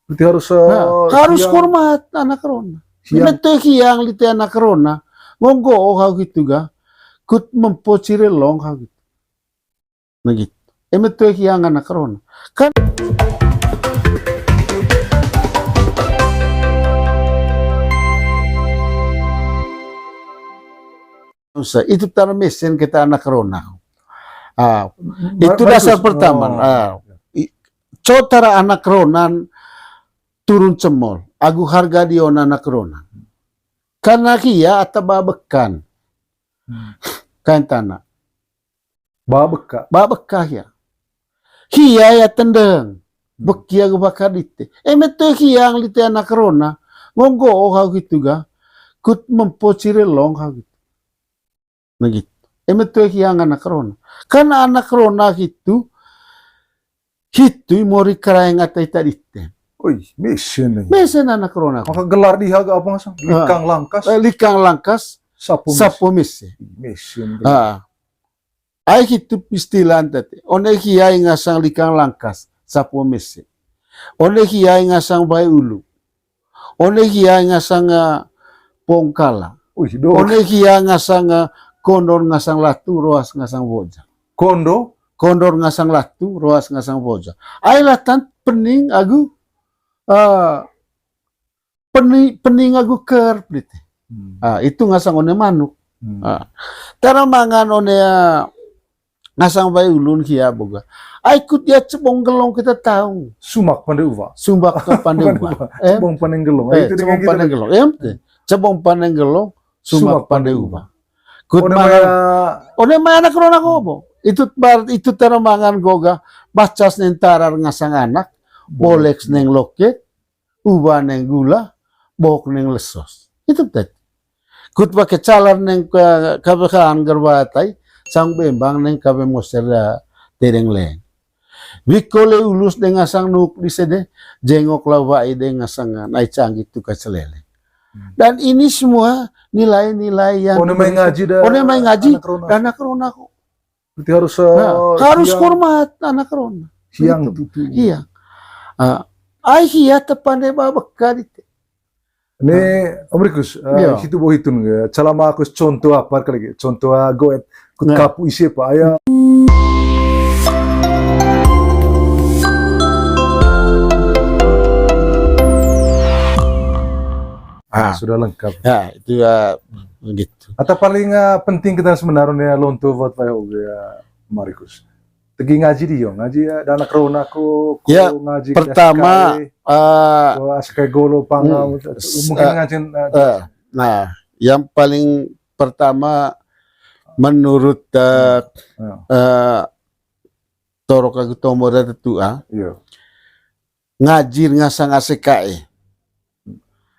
Berarti harus harus hormat anak rona. Itu yang lite anak rona. Ngonggo kau gitu ga. Kut mempocire long kau gitu. Nah gitu. Itu yang anak rona. Kan itu tara mesin kita anak rona. Itu dasar pertama. Cotara anak ronan turun cemol. Agu harga diona anak ronan. Karena kia atau babekan. Kain tanah. Babekah ya. Kia ya tendeng. Bekia gu bakar dite. Metu kia yang lite anak rona. Ngonggo kau gitu ga. Kut mempocire long kau gitu. Nah gitu. Metu kia yang anak rona. Karena anak rona gitu. Hitu mori kerayang atai tadite. Oi, mesin. Mesin anak rona. Maka gelar di haga apa ngasang? Likang langkas. Likang langkas. Sapo mesin. Mesin. Ai hitu istilah tadi. One kiai ngasang likang langkas. Sapo mesin. One kiai ngasang bai ulu. One kiai ngasang pongkala. One kiai ngasang kondor ngasang latu, roas ngasang boja. Kondor ngasang latu, roas ngasang boja. Ai latan pening agu pening agu ker gitu. Itu ngasang one manuk. Tara mangan one ngasang bayi ulun kia boga. Ai kut dia cebong gelong kita tahu. Sumak pandeuwa. Sumbak ke pandeuwa. Cebong paneng gelong. Cebong paneng gelong. Cebong paneng gelong, sumak pandeuwa. Kut one mana krona kobo. Itu tara mangan goga bacas nentarar ngasang anak, bolek neng loket, uba neng gula, bok neng lesos. Itu tadi. Kut pakai calar neng kabekaan gerbatai, sang bembang neng kabe moser tereng leng. Wikole ulus neng ngasang nuk di sede, jengok lawai neng ngasang naik canggih tu kacelele. Dan ini semua nilai-nilai yang one main ngaji dan anak rona kok. Berarti harus hormat anak rona. Siang tutu. Iya. Ai hiya tepane babekar itu. Ne Amerikus itu bohitun ga. Calama aku contoh apa kali contoh goet kut kapu isi pa aya. Sudah lengkap. Ya, itu ya begitu. Atau paling penting kita sebenarnya lonto buat saya Marikus. Tegi ngaji dia, ngaji dan anak rona aku ya, ngaji pertama askai golo pangau mungkin ngajin nah, yang paling pertama menurut Torok aku tomo itu ngajir ngasang ASKE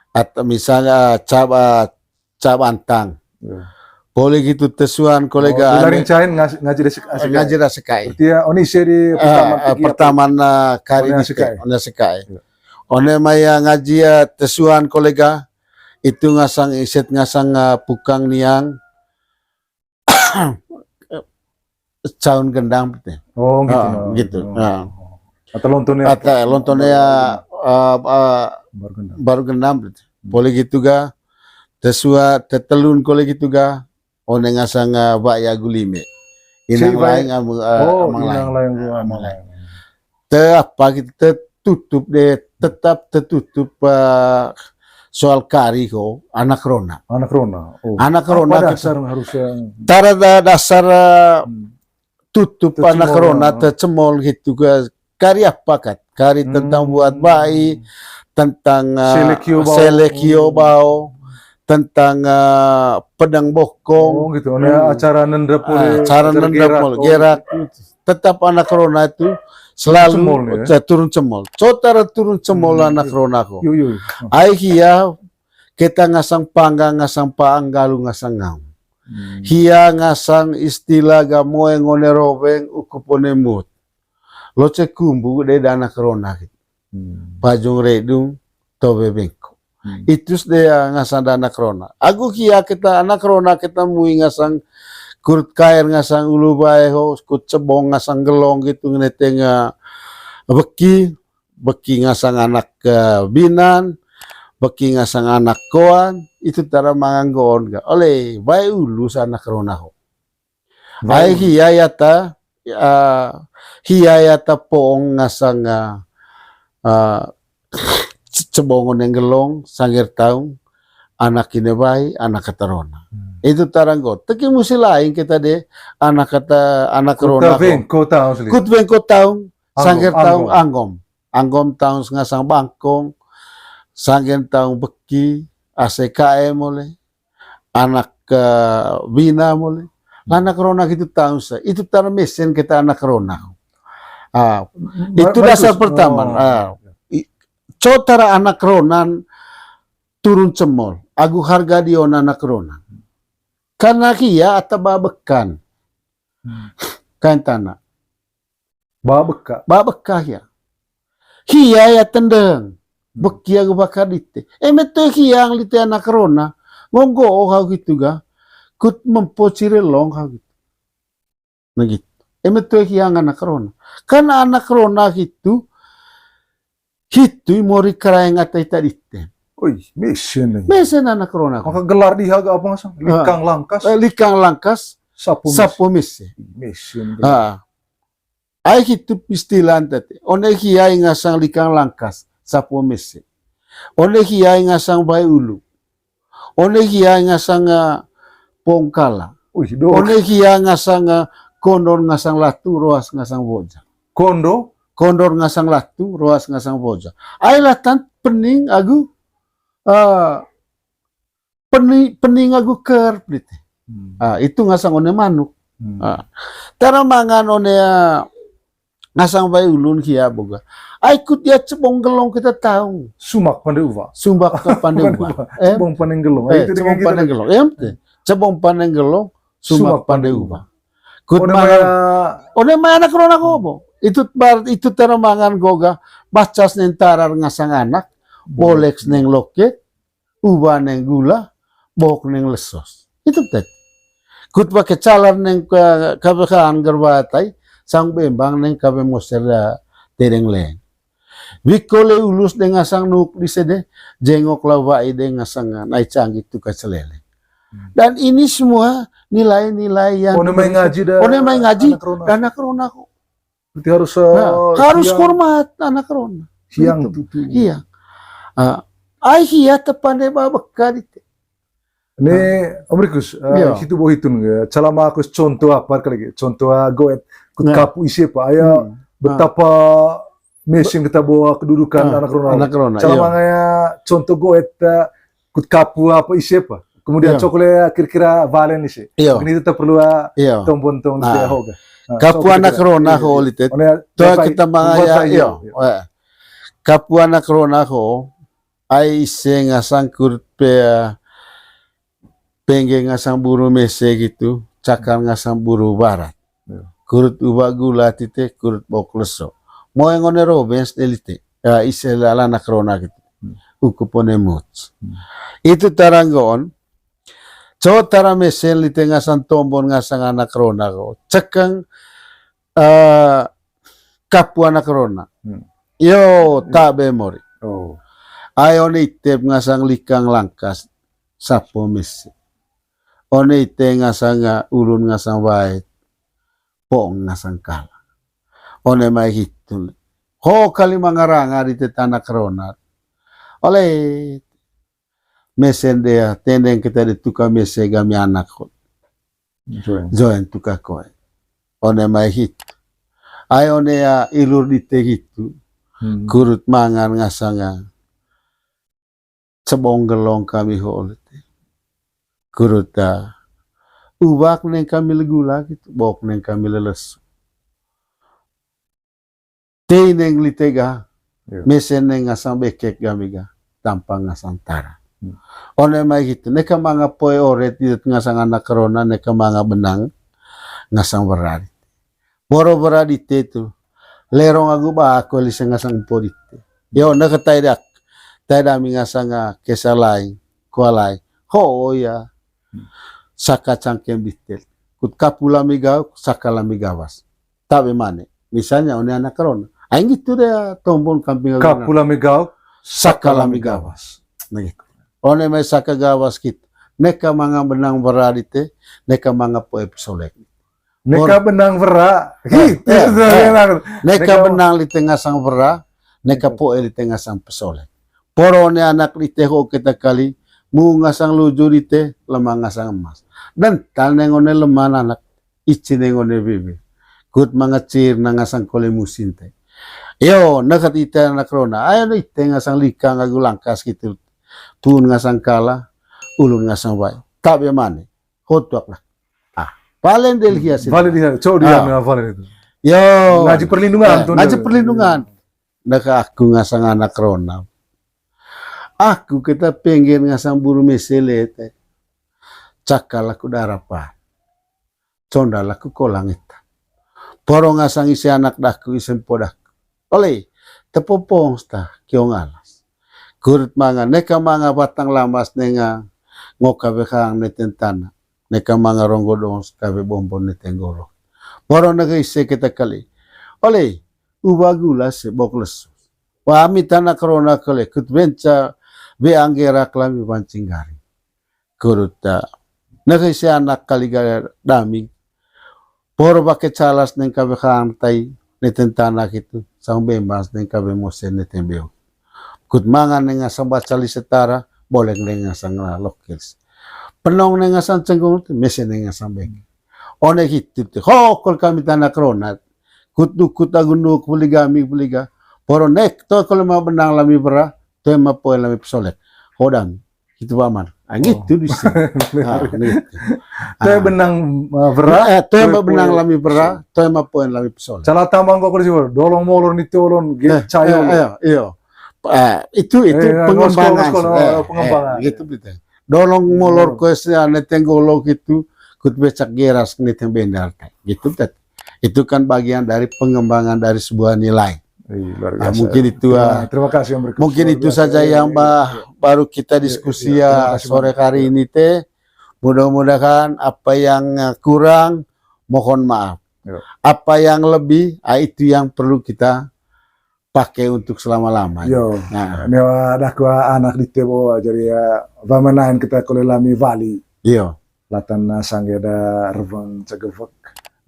atau misalnya cabantang. Boleh gitu tesuan kolega. Laring cain ngaji ASKE. Dia oni seri pertama kari ASKE. One maya ngaji tesuan kolega itu ngasang iset ngasang pukang niang caun gendang gitu. Oh gitu. Atau lontonnya baru gendam. Boleh gitu ga tesua tetelun kole gitu ga one ngasang baya gulime inang lain amang lain apa gitu tertutup deh tetap tertutup soal kari ko anak rona dasar harusnya tara dasar tutup anak rona tercemol gitu ga kari apa kat kari tentang buat bayi tentang selekio bau tentang pedang bokong gitu acara nendrep gerak tetap anak rona itu selalu turun cemol cotara turun cemol anak rona ko ai hia kita ngasang panggang ngasang paanggalu ngasang ngam hia ngasang istilah gamoe ngone robeng ukupone mut lo cekumbu de anak rona gitu pajung redung tobe bengko itu dia ngasang anak rona aku kia kita anak rona kita mui ngasang kurut kair ngasang ulu bae ho kut cebong ngasang gelong gitu ngeteng beki beki ngasang anak binan, beki ngasang anak koan, itu tara manganggoon ga. Oleh, bay ulu sa anak ronaho. Ay hiyayata poong ngasang cebongon yang gelong, sangir taong, anak kinebay, anak katarona. Itu taranggot. Taki musi lain kita de anak rona ko. Kutveng ko taong, sangir taong anggom. Anggom taong ngasang bangkong, sangir taong beki, ACKM oleh, anak bina oleh. Anak rona gitu taong sa. Itu tara mesin kita anak rona. Itu dasar pertama. Tara anak ronan turun cemol. Agu harga dion anak ronan. Karena kia atau babekan. Kain tanah. Babekah ya. Kia ya tendeng. Bekia gu bakar dite. Metu kia ang lite anak rona. Ngonggo kau gitu ga. Kut mempocirelong kau gitu. Nah gitu. Metu kia ang anak rona. Karena anak rona gitu. Gitu mori kerayang atai tadite. Oi, mesin. Mesin anak rona. Maka gelar di haga apa ngasang? Likang langkas. Likang langkas. Sapo mesin. Mesin. Ay gitu istilah tadi. One kiai ngasang likang langkas. Sapo mesin. One kiai ngasang bay ulu. One kiai ngasang pongkala. One kiai ngasang kondor ngasang latu, roas ngasang boja. Kondor ngasang latu, roas ngasang boja. Ay latan pening agu pening agu ker plite. Itu ngasang one manuk. Tara mangan one ngasang bay ulun kia boga. Ay kut ya cebong gelong kita tahu. Sumak pandeuwa. Sumbak ke pandeuwa. Cebong panenggelong. Cebong panenggelong. Cebong panenggelong, sumak pandeuwa. Kut one anak rona ko bo. Itu tara mangan goga bacas nen tarar ngasang anak. Boleks neng loket, uba neng gula, bok neng lesos. Itu tadi. Kut pakai calar neng kabekaan gerbatai, sang bembang neng kabe moser tereng leng. Wikole ulus dengan sang nuk di sede, jengok lawai dengan sang naik canggih tu kacelele. Dan ini semua nilai-nilai yang One main ngaji dan anak rona kok. Berarti harus hormat anak rona. Siang tutu. Iya. Ay hiya tepande babekar itu. Ne Amerikus hitu bo hitun calama aku contoh apa kali contoh goet kut kapu isi pa aya betapa mesin kita bawa kedudukan anak rona. Calama ngaya contoh goet kut kapu apa isi pa. Kemudian cokle kira-kira valen isi. Ini tetap perlu tombon-tombon dia hoga. Kapu anak rona ho litet. Toh kita mangaya kapu anak rona ho ay ise ngasang kurut pengge ngasang buru mese gitu, cakar ngasang buru barat. Kurut ubah gula tite, kurut bokleso. Mau yang one robens delite, ise lala anak rona gitu. Ukupone muts. Itu taranggon. Coba tara mesen lite ngasang tombon ngasang anak rona ko. Cekang kapu anak rona. Yo tak memori. Ayo itep ngasang likang langkas sapo mesi. One ite ngasang ulun ngasang bait. Pong ngasang kala. One mai hitul. Ho kali mangaranga di tanah kerona. Oleh mesen dia tendeng kita dituka mese gami anak ko. Join tuka koe. One mai hit. Ayo ne ya ilur dite gitu. Kurut mangan ngasanga. Cebong gelong kami holite. Kuruta. Ubak neng kami legula gitu. Bok neng kami leles. Tei neng litega. Mesen neng ngasang bekek kami ga. Tampang ngasang tara. One mai gitu. Neka mga poe oret dito ngasang anak corona. Neka mga benang. Ngasang berari. Boro berari itu. Lerong aku ba ako lisang ngasang po dito. Yo nakataydak. Tayo dami nga sa nga kesalay, kualay, ho ya, saka cangkem bitel. Kut kapula migaw, saka lamigawas. Tabi mane, misalnya one anak karon, Aing gitu deh tombol kamping Kapula megaw, sakalami gawas. Nah, gitu. One may saka gawas gitu. Neka mga benang beradite, neka mga po episolek. neka benang vera, gitu. Neka benang li tengah sang vera, neka po li tengah sang pesolek. Poro ne anak li teho kita kali, mu ngasang luju li te, lemah ngasang emas. Dan tanengone lemah anak, ichinengone bibi. Kut mga cir na ngasang kole musin te. Yo, nakat ite anak rona, ayo na ite ngasang lika ngagulangkas gitu. Pun ngasang kala, ulun ngasang bay. Tapi mana? Hotuak lah. Valen del hias. Valen dia, coba dia valen itu. Yo. Ngaji perlindungan tuh. Ngaji perlindungan. Naka aku ngasang anak rona. Aku kita pengen ngasang buru mesele teh. Cakal aku darapa. Condal aku kolang itu. Poro ngasang isi anak daku isen podak. Oleh tepopong sta kiong alas. Kurut manga neka manga batang lamas nenga ngokabe kang neten tanah. Neka mga ronggo dong kabe bombon neten golo. Poro naga isi kita kali. Oleh ubagula se bokles. Wa ami tanah korona kale kutbenca be anggera klami pancingari. Kuruta naga isi anak kali gara dami. Poro bake calas neng kabe kang tai neten tanah itu sang bembas neng kabe mosen neten beo. Kut mangan neng asang bacali setara boleh neng asang lokils. Penong neng asang cenggong itu mesin neng asang beng. One gitu tuh. Kol kami tanah kronat. Kut agunuk poligami poliga. Poro nek to kalau mau benang lami bera, to ma poe lami pesolek. Hodang itu paman. Gitu di sini. To benang bera, to ma benang lami bera, to ma poe lami pesolek. Salah tambang kok disebut. Dolong molor nito olon cayo. Iya. Itu pengembangan. Gitu betul. Dolong molor ko sa netenggolo gitu, kut becak geras neteng bendar. Gitu betul. Itu kan bagian dari pengembangan dari sebuah nilai. Nah, mungkin itu terima kasih Om Rikus. Mungkin itu saja yang baru kita diskusi sore hari ini teh. Mudah-mudahan apa yang kurang mohon maaf. Apa yang lebih itu yang perlu kita pakai untuk selama-lamanya. Yo, nah, ada anak di tebo jadi ya vamanain kita kolelami vali. Yo, latan sanggeda revang cagavak.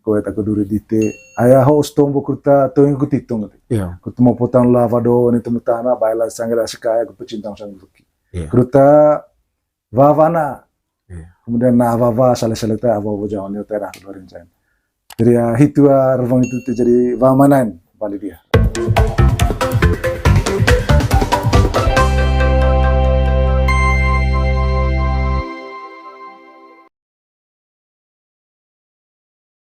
Kowe tak duri dite. Aya host tombo kurta to yang kutitung. Yo. Kutmo potang lavado ni temutana baila sanggeda sekaya ku pecintang sangguki. Kurta vavana. Kemudian na vava sale-saleta avo jawan yo terah lorencan. Jadi ya hitu revang itu jadi vamanain vali dia.